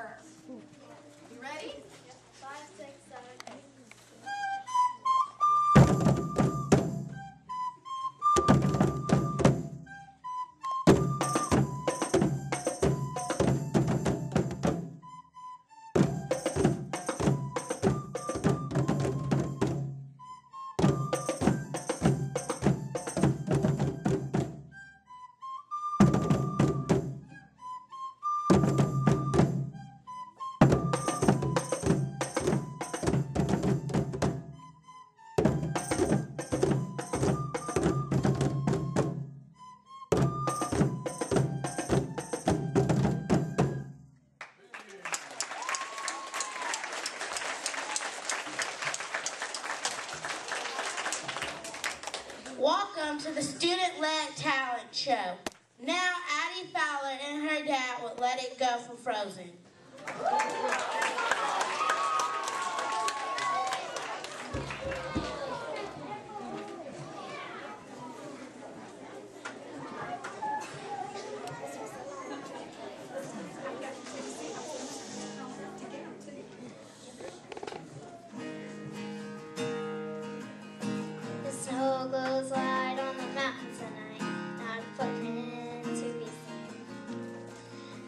number. You ready? 5, 6, 7, 8. Welcome to the Student-Led Talent Show. Now, Addie Fowler and her dad will Let It Go for Frozen. The snow glows white on the mountains tonight, not a footprint to be seen.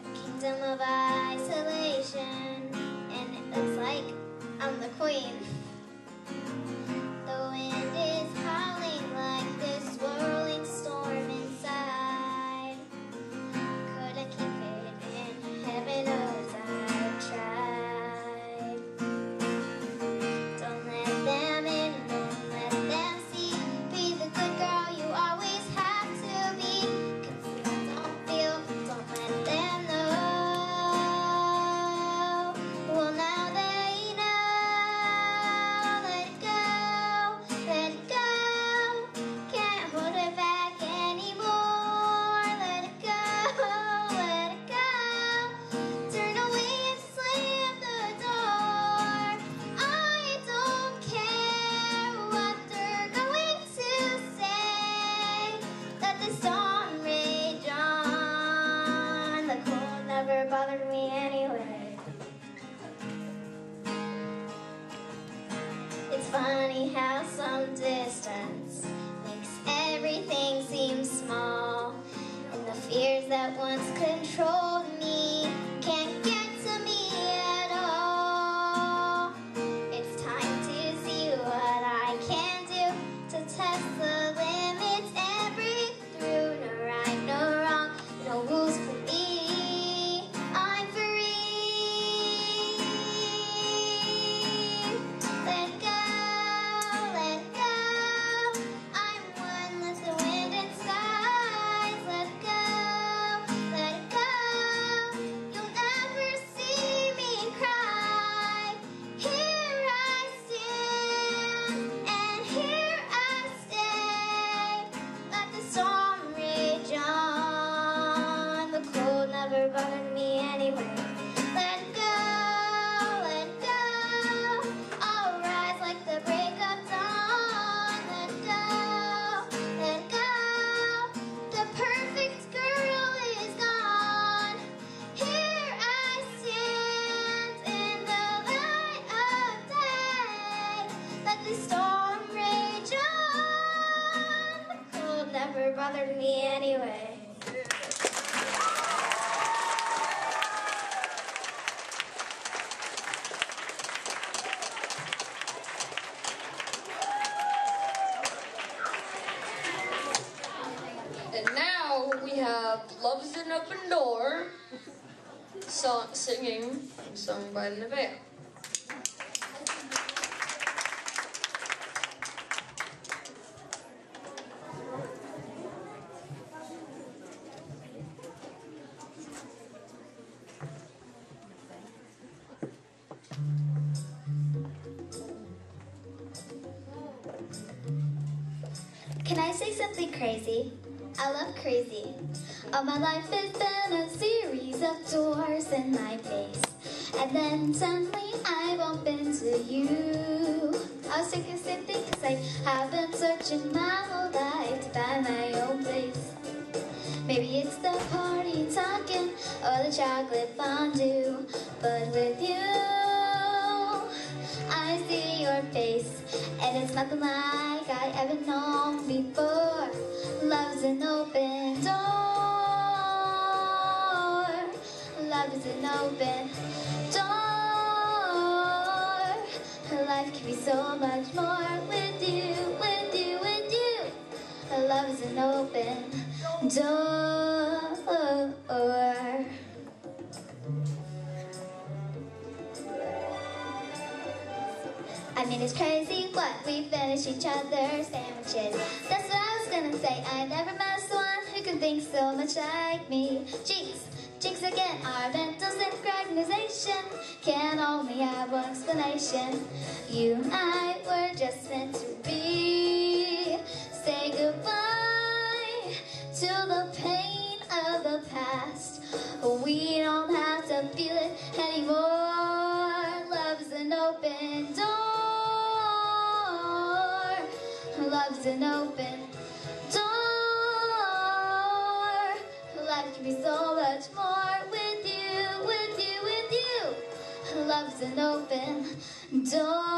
A kingdom of isolation, and it looks like I'm the queen. The wind is howling like this swirling storm inside. Couldn't keep it in, heaven knows I've tried. Don't let them in, don't let them see. Be the good girl you always have to be. Conceal, don't feel, don't let them know. Well, now they know. Let it go, let it go. Can't hold it back anymore. Let it go, let it go. Turn away and slam the door. I don't care what they're going to say. Let the storm rage on. The cold never bothered me anyway. It's funny how some distance makes everything seem small, and the fears that once controlled me can't get to me at all. It's time to see what I can do to test the limits and break through. No right, no wrong, no rules for me. I'm free. Let it go, let it go. I'm one with the wind and skies. Let it go, let it go. You'll never see me cry. Here I stand, and here I stay. Let the storm rage on. The cold never bothered me anyway. Let it go, let it go. I'll rise like the break of dawn. Let it go, let it go. The perfect girl is gone. Here I stand in the light of day. Let the storm rage on. The cold never bothered me anyway. And now we have Love's an Open Door, sung by Nevaeh. Can I say something crazy? I love crazy. All my life has been a series of doors in my face, and then suddenly I bump into you. I was thinking the same thing, 'cause I have been searching my whole life to find my own place. Maybe it's the party talking, or the chocolate fondue. But with you, I see your face, and it's nothing like I ever known before. Love's an open door. Love is an open door. Life can be so much more with you, with you, with you. Love is an open door. I mean, it's crazy what we finish each other's sandwiches. That's what I was gonna say. I never met someone who could think so much like me. Cheeks again, our mental synchronization can only have one explanation. You and I were just meant to be. Say goodbye to the pain of the past. We don't have to feel it anymore. Love's an open door. Love's an open door. Life can be so much more with you, with you, with you. Love's an open door.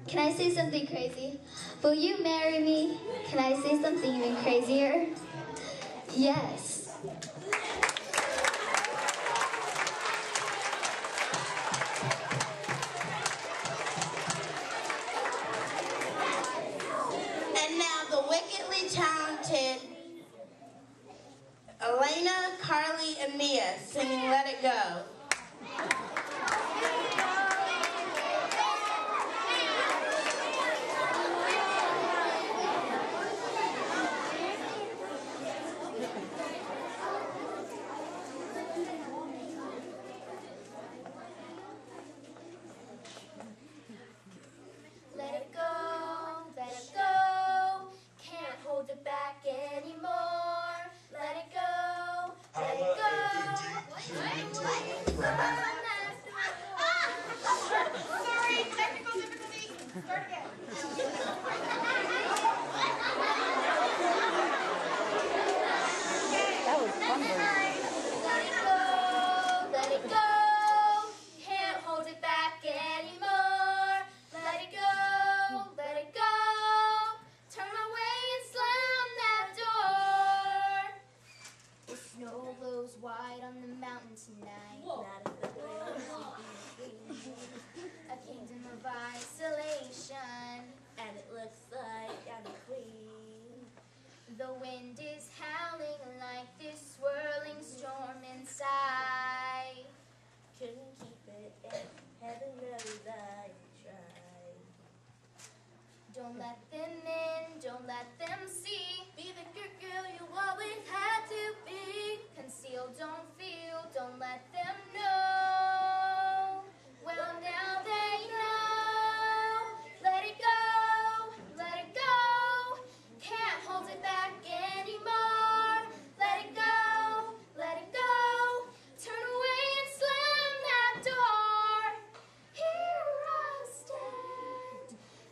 Can I say something crazy? Will you marry me? Can I say something even crazier? Yes. And now the wickedly talented Elena, Carly, and Mia singing Let It Go. Let it go, can't hold it back anymore. Let it go, let it go. Sorry, technical difficulty. Start again. That was fun. Let it go, can't hold it back anymore. Let it go, turn away and slam that door. The snow glows white on the mountain tonight. A kingdom of isolation, and it looks like I'm clean. The wind is howling like this swirling storm inside. Couldn't keep it in, heaven knows I tried. Don't let them in, don't let them see. Be the good girl you always had to be. Conceal, don't feel, don't let them know. Well, now they know. Let it go, can't hold it back anymore. Let it go, turn away and slam that door. Here I'll stand,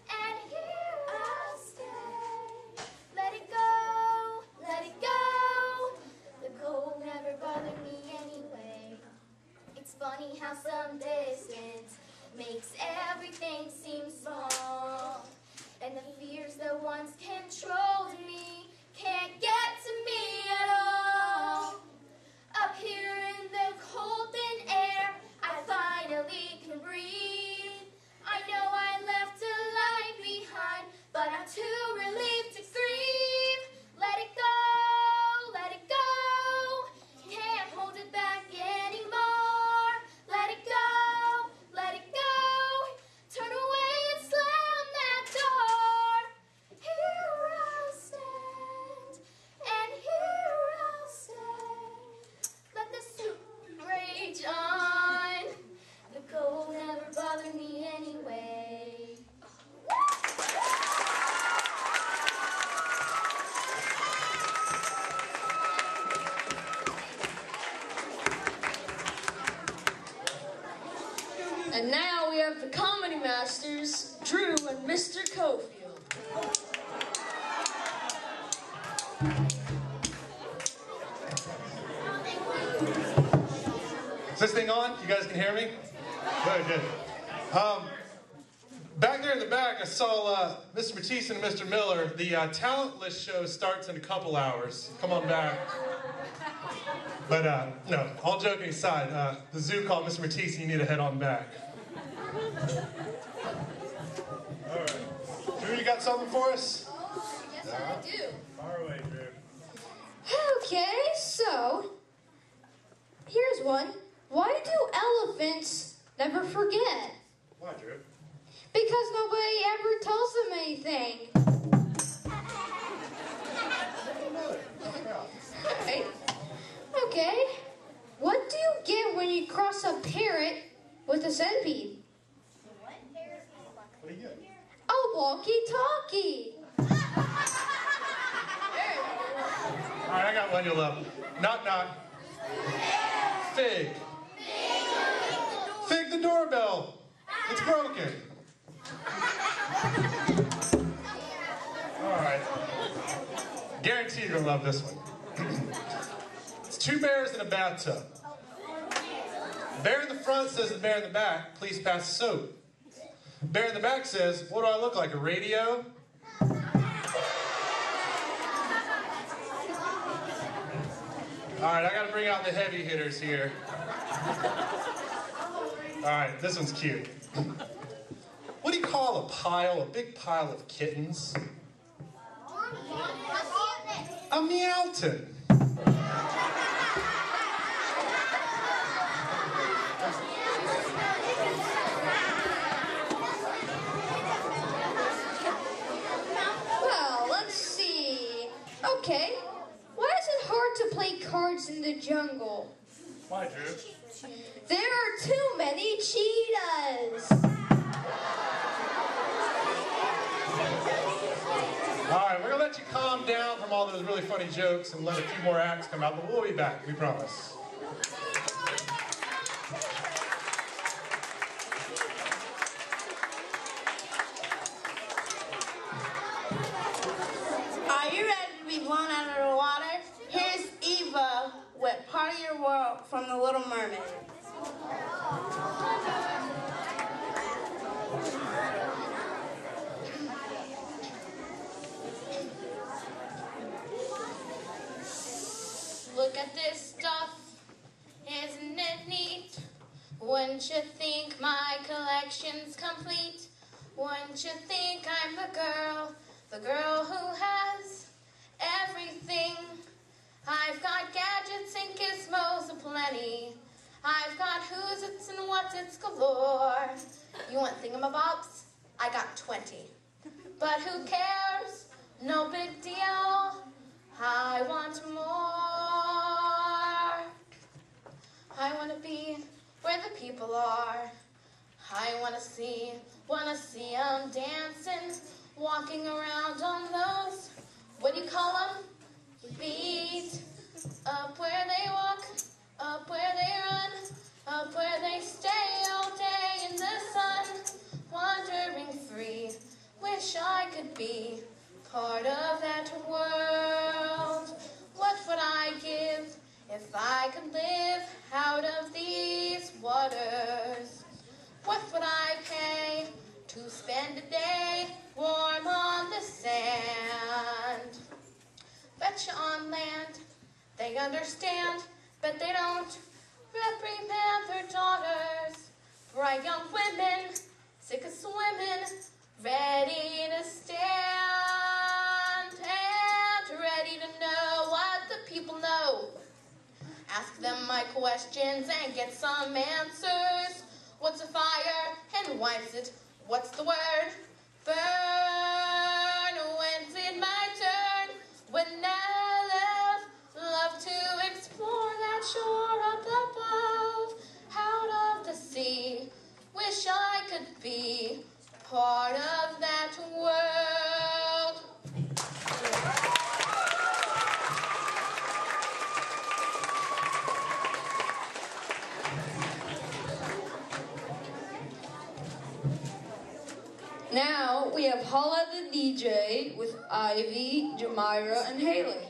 and here I'll stay. Let it go, the cold never bothered me anyway. It's funny how some distance makes everything seem small. And the fears that once controlled me can't get to me at all. Up here in the cold thin air, I finally can breathe. I know I left a life behind, but I'm too relieved to grieve. Let it go, can't hold it back anymore. Let it go, turn away and slam that door. Here I'll stand, and here I'll stay. Let the soup rage on. The cold never bothered me anyway. And now we have the comedy masters, Drew and Mr. Cofield. Is this thing on? You guys can hear me? Good, good. Back there in the back, I saw Mr. Matisse and Mr. Miller. The talent list show starts in a couple hours. Come on back. But no, all joking aside, the zoo called Mr. Matisse and you need to head on back. All right. Drew, you got something for us? Yes, I do. Fire away, Drew. Okay, so here's one. Why do elephants never forget? Why, Drew? Because nobody ever tells them anything. Right. Okay. What do you get when you cross a parrot with a centipede? What do you get? A walkie-talkie. All right, I got one you'll love. Knock, knock. Fig. Fig the doorbell. It's broken. All right. Guarantee you're gonna love this one. It's two bears in a bathtub. The bear in the front says to the bear in the back, please pass the soap. The bear in the back says, what do I look like, a radio? All right, I gotta bring out the heavy hitters here. All right, this one's cute. What do you call a big pile of kittens? A meowton. Well, let's see. Okay. Why is it hard to play cards in the jungle? Why, Drew? There are too many cheetahs. All right, we're gonna let you calm down from all those really funny jokes and let a few more acts come out, but we'll be back, we promise. Are you ready to be blown out of the water? Here's Eva with Part of Your World from The Little Mermaid. Look at this stuff, isn't it neat? Wouldn't you think my collection's complete? Wouldn't you think I'm the girl who has everything? I've got gadgets and gizmos aplenty. I've got who's its and what's its galore. You want thingamabobs? I got 20. But who cares? No big deal. I want more. I want to be where the people are. I want to see them dancing, walking around on those, what do you call them? Feet. Up where they walk, up where they run, up where they stay all day in the sun, wandering free. Wish I could be part of that world. What would I give if I could live out of these waters? What would I pay to spend a day warm on the sand? Betcha on land, they understand, but they don't reprimand their daughters. Bright young women, sick of swimming, ready to stand and ready to know what the people know. Ask them my questions and get some answers. What's a fire and why's it? What's the word? Burn. When's it my turn? When I love to explore that shore up above, out of the sea. Wish I could be part of that world. Now we have Paula the DJ with Ivy, Jamira, and Haley.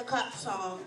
the Cup song.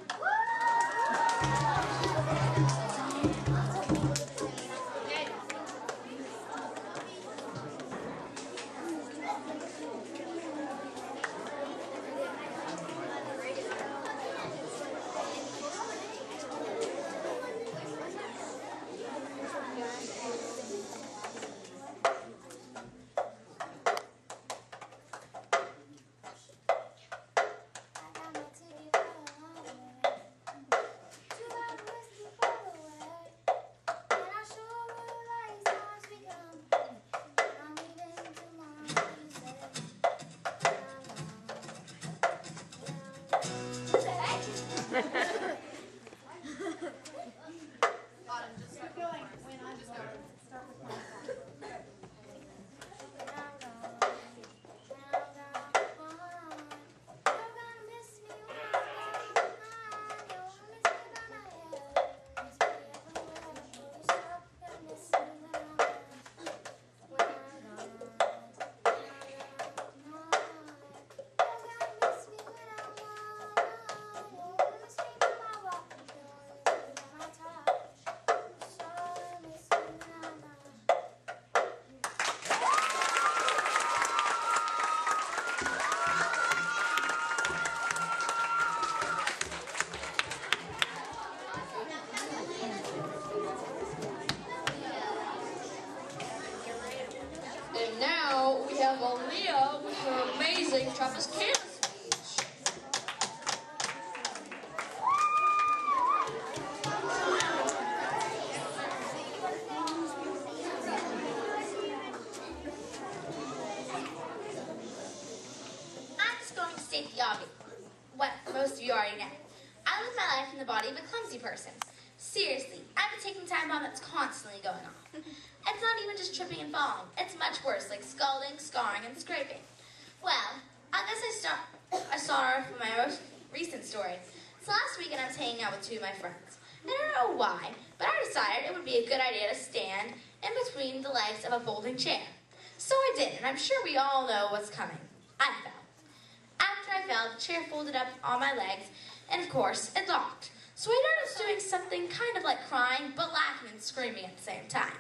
And now we have Aaliyah with her amazing Tropicana speech. I'm just going to state the obvious. What most of you already know. I live my life in the body of a clumsy person. Seriously, I'm a ticking time bomb that's constantly going off. It's not even just tripping and falling. It's much worse, like scalding, scarring, and scraping. Well, I guess I saw from my most recent story. So last weekend I was hanging out with two of my friends. I don't know why, but I decided it would be a good idea to stand in between the legs of a folding chair. So I did, and I'm sure we all know what's coming. I fell. After I fell, the chair folded up on my legs, and of course, it locked. So I noticed doing something kind of like crying, but laughing and screaming at the same time.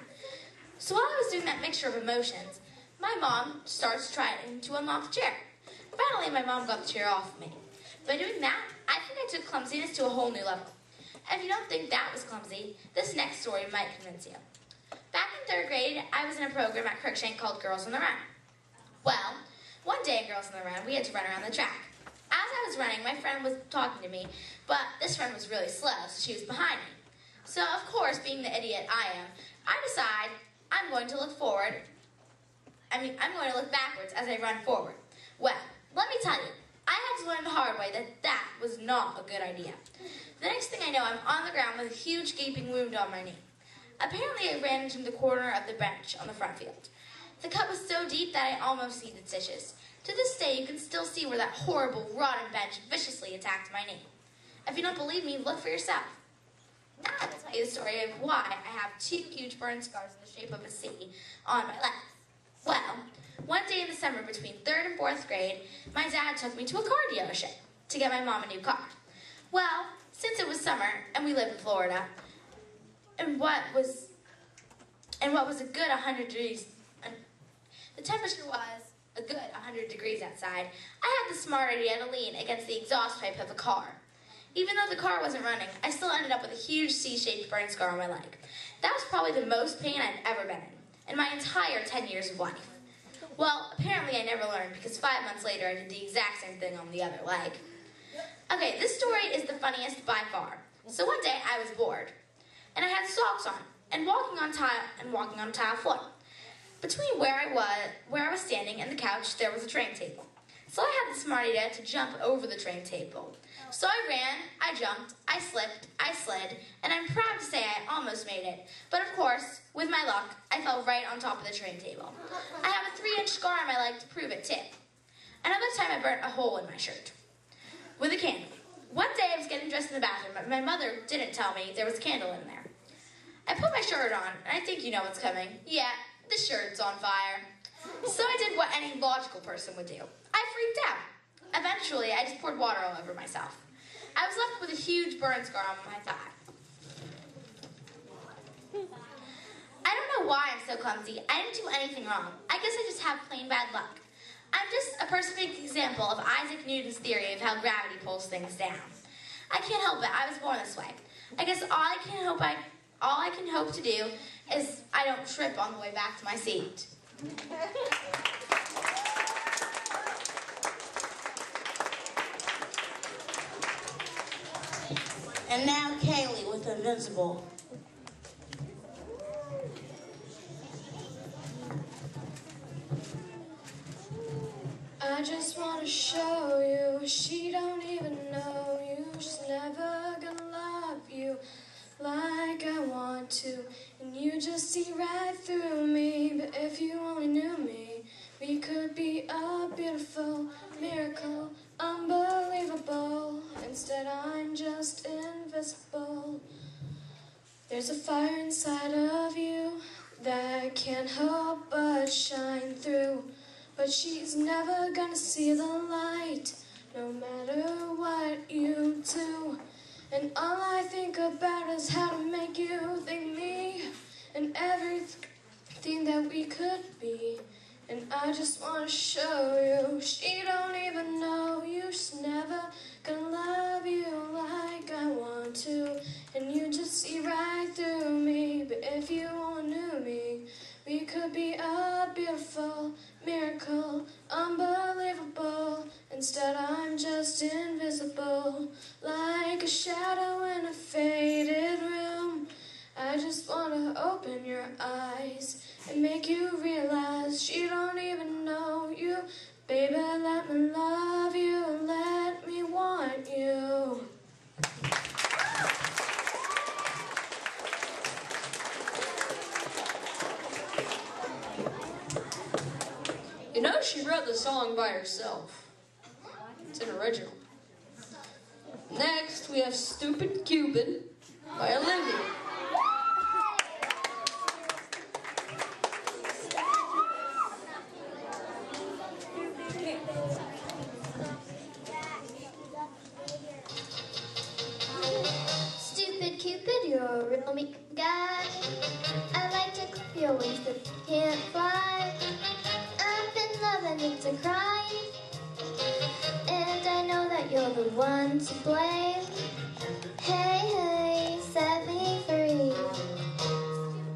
So while I was doing that mixture of emotions, my mom starts trying to unlock the chair. Finally, my mom got the chair off of me. By doing that, I think I took clumsiness to a whole new level. If you don't think that was clumsy, this next story might convince you. Back in 3rd grade, I was in a program at Crookshank called Girls on the Run. Well, one day at Girls on the Run, we had to run around the track. As I was running, my friend was talking to me, but this friend was really slow, so she was behind me. So, of course, being the idiot I am, I decide I'm going to look backwards as I run forward. Well, let me tell you, I had to learn the hard way that that was not a good idea. The next thing I know, I'm on the ground with a huge gaping wound on my knee. Apparently, I ran into the corner of the bench on the front field. The cut was so deep that I almost see the stitches. To this day, you can still see where that horrible, rotten bench viciously attacked my knee. If you don't believe me, look for yourself. Now I will tell you the story of why I have 2 huge burn scars in the shape of a C on my leg. Well, one day in the summer between 3rd and 4th grade, my dad took me to a car dealership to get my mom a new car. Well, since it was summer and we live in Florida, and what was a good 100 degrees, the temperature was a good 100 degrees outside, I had the smart idea to lean against the exhaust pipe of the car. Even though the car wasn't running, I still ended up with a huge C-shaped burn scar on my leg. That was probably the most pain I've ever been in my entire 10 years of life. Well, apparently I never learned because 5 months later I did the exact same thing on the other leg. Okay, this story is the funniest by far. So one day I was bored, and I had socks on, and walking on tile floor. Between where I was standing and the couch, there was a train table. So I had the smart idea to jump over the train table. So I ran, I jumped, I slipped, I slid, and I'm proud to say I almost made it. But of course, with my luck, I fell right on top of the train table. I have a 3-inch scar on my leg to prove it too. Another time I burnt a hole in my shirt with a candle. One day I was getting dressed in the bathroom, but my mother didn't tell me there was a candle in there. I put my shirt on, and I think you know what's coming. Yeah, the shirt's on fire. So I did what any logical person would do. I freaked out. Eventually, I just poured water all over myself. I was left with a huge burn scar on my thigh. I don't know why I'm so clumsy. I didn't do anything wrong. I guess I just have plain bad luck. I'm just a perfect example of Isaac Newton's theory of how gravity pulls things down. I can't help it. I was born this way. I guess all I can hope to do is I don't trip on the way back to my seat. And now Kaylee with Invincible. I just want to show you she don't even know you. She's never gonna love you like I want to. And you just see right through me. But if you only knew me, we could be a beautiful miracle, unbelievable. Instead I'm just invisible. There's a fire inside of you that can't help but shine through. But she's never gonna see the light, no matter what you do. And all I think about is how to make you think me and everything that we could be. And I just wanna show you she don't even know you. She's never gonna love you like I want to. And you just see right through me. But if you only knew me, we could be a beautiful miracle, unbelievable. Instead I'm just invisible, like a shadow in a faded room. I just wanna open your eyes and make you realize she don't even know you. Baby, let me love you, let me want you. You know, she wrote the song by herself. It's an original. Next, we have Stupid Cupid by Olivia. Stupid Cupid, you're a real meek guy. I like to clip your wings but you can't fly. I'm in love and it's a crime, and I know that you're the one to blame. Hey, hey, set me free.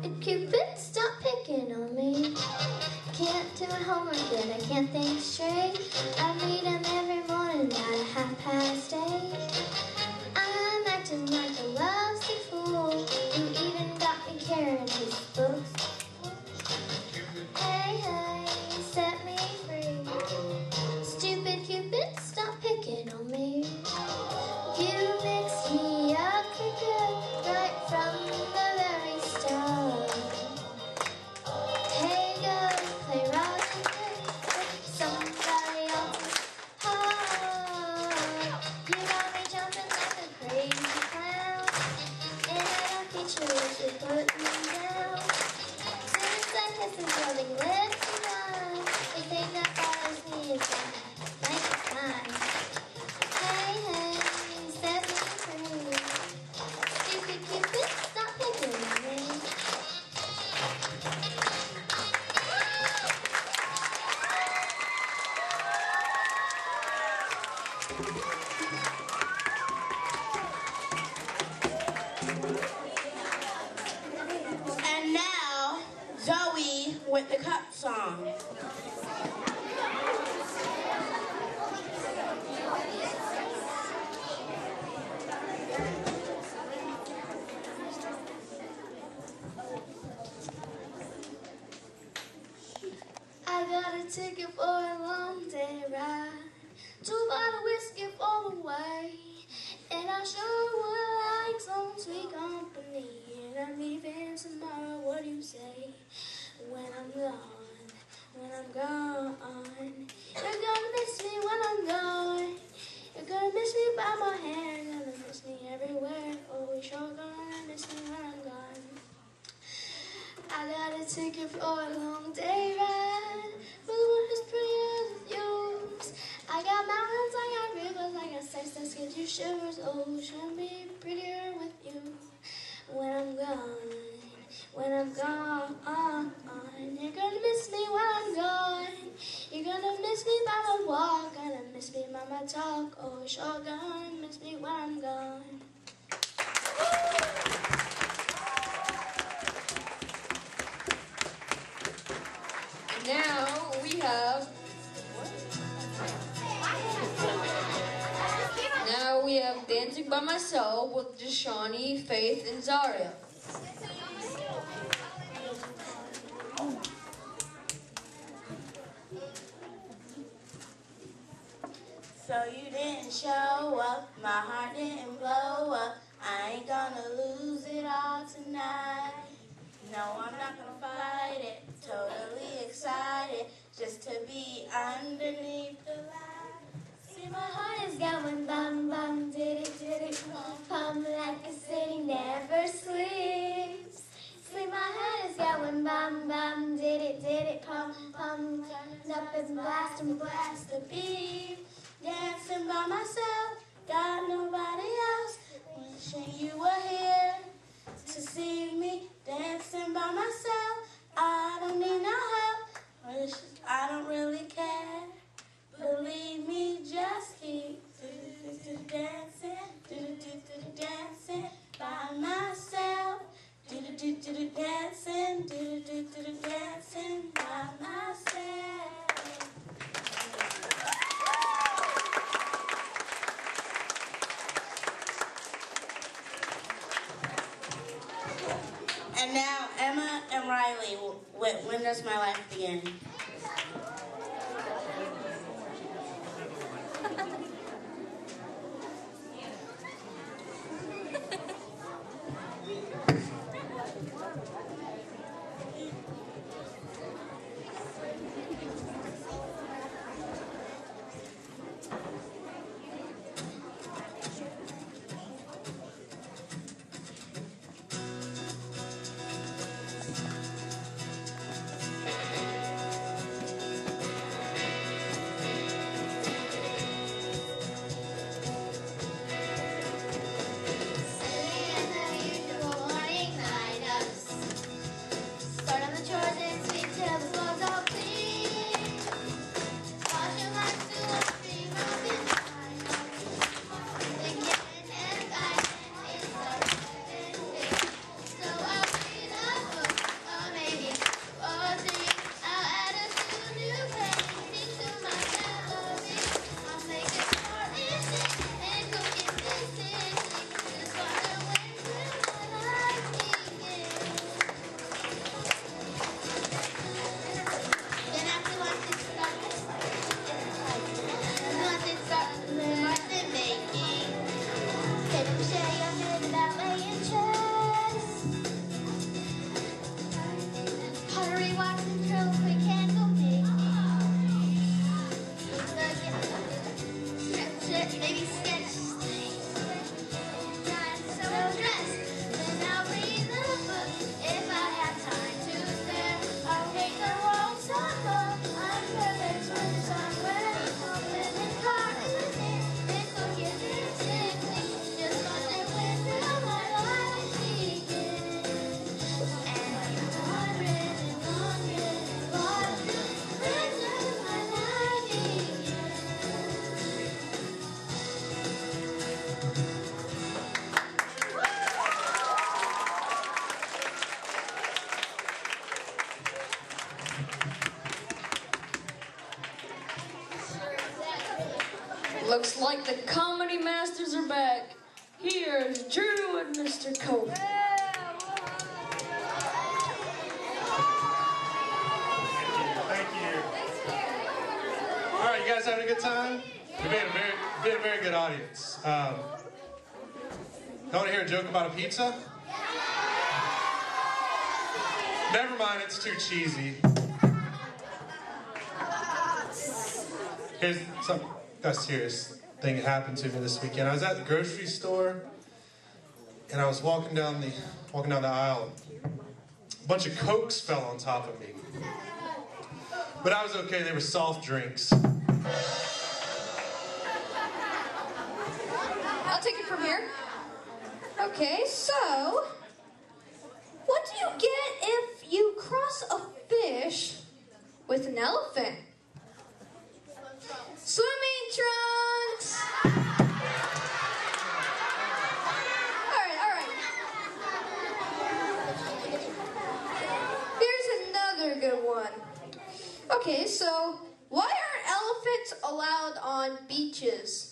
Stupid Cupid, stop picking on me. Can't do my homework and I can't think straight. I meet him every morning at 8:30. I'm acting like a lousy fool. You even got me carrying his books. Hey, hey, set me free. Stupid Cupid, stop picking on me. You mixed me up for good right from the very start. Hey, go play Roger with somebody else's heart. You got me jumping like a crazy clown, and I don't teach you what you put me down. Soon as I kiss his loving lips and mine, the thing that bothers me is that I like it fine. Hey, hey, set me free. Stupid Cupid, stop picking on me. And now, Zoe with the cup song. I got a ticket for a long day ride, 2 bottles of whiskey for the way, and I sure would like some sweet company. And I'm leaving tomorrow, what do you say? When I'm gone, you're gonna miss me when I'm gone. You're gonna miss me by my hair, you're gonna miss me everywhere. Oh, you're sure gonna miss me when I'm gone. I got a ticket for a long day ride with one as pretty as yours. I got mountains, I got rivers, I got sex that's good. you shivers. Ocean be prettier with you when I'm gone. When I'm gone, you're gonna miss me when I'm gone. You're gonna miss me by my walk, gonna miss me by my talk. Oh, you're sure gonna miss me when I'm gone. Now we have Dancing by Myself with Deshani, Faith, and Zaria. So you didn't show up, my heart didn't blow up. I ain't gonna lose it all tonight. No, I'm not gonna fight it, totally excited just to be underneath the light. See, my heart is going bum bum, diddy diddy pum pum, like a city never sleeps. See, my heart is going bum bum, diddy diddy pum pum, turn up and blast the beat. Dancing by myself, got nobody else. Wishing you were here to see me dancing by myself. I don't need no help. I don't really care. Believe me, just keep dancing, dancing by myself. Dancing, dancing by myself. And now Emma and Riley with When Does My Life Begin? Looks like the comedy masters are back. Here's Drew and Mr. Cody. Thank you. All right, you guys having a good time? You've been a very good audience. Don't want to hear a joke about a pizza? Never mind, it's too cheesy. Here's a serious thing that happened to me this weekend. I was at the grocery store, and I was walking down the aisle. A bunch of Cokes fell on top of me. But I was okay, they were soft drinks. I'll take it from here. Okay, so what do you get if you cross a fish with an elephant? Swimming trunks! Alright. Here's another good one. Okay, so why aren't elephants allowed on beaches?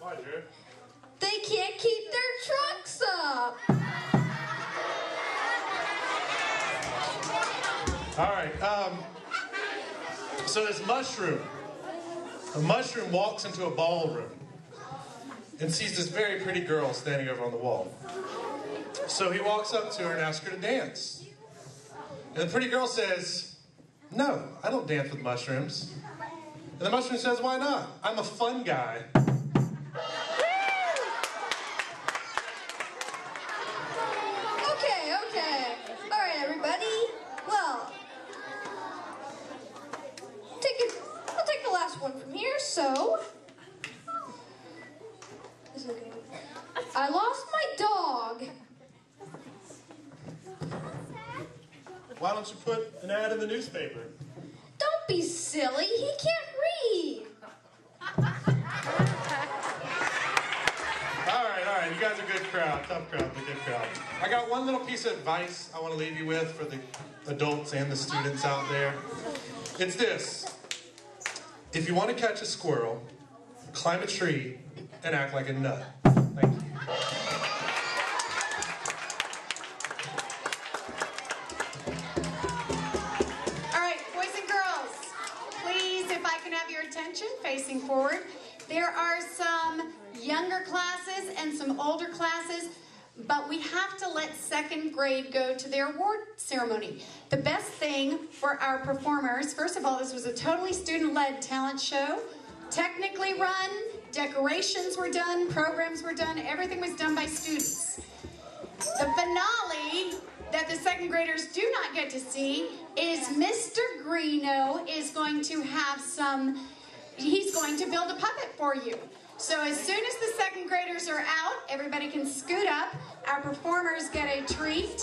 Why, Drew? They can't keep their trunks up. All right. So this mushroom. A mushroom walks into a ballroom and sees this very pretty girl standing over on the wall. So he walks up to her and asks her to dance. And the pretty girl says, "No, I don't dance with mushrooms." And the mushroom says, "Why not? I'm a fun guy." Okay. All right, everybody. Well, I'll take the last one from here. So, I lost my dog. Why don't you put an ad in the newspaper? Don't be silly. He can't read. All right. You guys are a good crowd. Tough crowd, but good crowd. I got one little piece of advice I want to leave you with for the adults and the students out there. It's this. If you want to catch a squirrel, climb a tree and act like a nut. Thank you. All right, boys and girls, please, if I can have your attention, facing forward. There are some younger classes and some older classes, but we have to let second grade go to their award ceremony. The best thing for our performers, first of all, this was a totally student-led talent show, technically run, decorations were done, programs were done, everything was done by students. The finale that the second graders do not get to see is Mr. Greeno is going to have he's going to build a puppet for you. So as soon as the second graders are out, everybody can scoot up. Our performers get a treat.